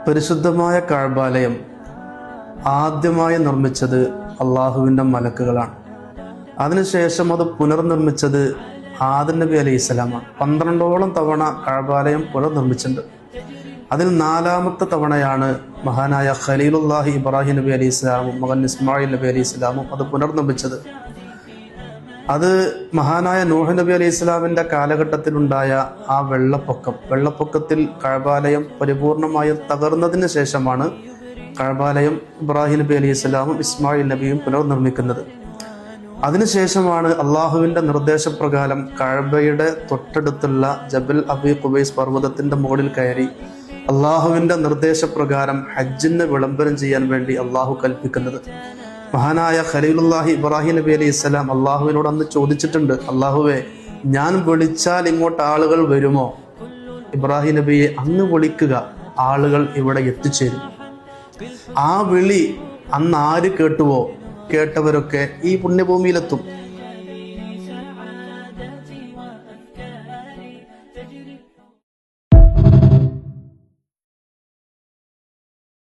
പരിശുദ്ധമായ കഅബാലയം ആദ്യമായി നിർമ്മിച്ചത് അള്ളാഹുവിൻ്റെ മലക്കുകളാണ്. അതിനുശേഷം അത് പുനർനിർമ്മിച്ചത് ആദം നബി അലൈഹി സ്വലാമാണ്. 12ഓളം തവണ കഅബാലയം പുനർനിർമ്മിച്ചിട്ടുണ്ട്. അതിൽ 4ാമത്തെ തവണയാണ് മഹാനായ ഖലീലുല്ലാഹി ഇബ്രാഹിം നബി അലൈഹി സ്വലാമും മകൻ ഇസ്മായിൽ നബി അലൈഹി സ്വലാമും അത് പുനർനിർമ്മിച്ചത്. അത് മഹാനായ നൂഹ് നബി അലൈഹി സ്വലാമിൻ്റെ കാലഘട്ടത്തിലുണ്ടായ ആ വെള്ളപ്പൊക്കത്തിൽ കഅബാലയം പരിപൂർണമായും തകർന്നതിന് ശേഷമാണ് കഅബാലയം ഇബ്രാഹിം നബി അലൈഹി സ്വലാമും ഇസ്മായിൽ നബിയും പുനർനിർമ്മിക്കുന്നത്. അതിനുശേഷമാണ് അള്ളാഹുവിൻ്റെ നിർദ്ദേശപ്രകാരം കഅബയുടെ തൊട്ടടുത്തുള്ള ജബൽ അബി ഖുബൈസ് പർവ്വതത്തിൻ്റെ മുകളിൽ കയറി അള്ളാഹുവിൻ്റെ നിർദ്ദേശപ്രകാരം ഹജ്ജിന് വിളംബരം ചെയ്യാൻ വേണ്ടി അള്ളാഹു കൽപ്പിക്കുന്നത്. മഹാനായ ഖലീലുല്ലാഹി ഇബ്രാഹിം നബി അലൈഹി സ്വലാം അള്ളാഹുവിനോട് അന്ന് ചോദിച്ചിട്ടുണ്ട്, അള്ളാഹുവേ, ഞാൻ വിളിച്ചാൽ ഇങ്ങോട്ട് ആളുകൾ വരുമോ? ഇബ്രാഹിം നബിയെ അങ്ങ് വിളിക്കുക, ആളുകൾ ഇവിടെ എത്തിച്ചേരും. ആ വിളി അന്ന് ആര് കേട്ടുവോ കേട്ടവരൊക്കെ ഈ പുണ്യഭൂമിയിലെത്തും.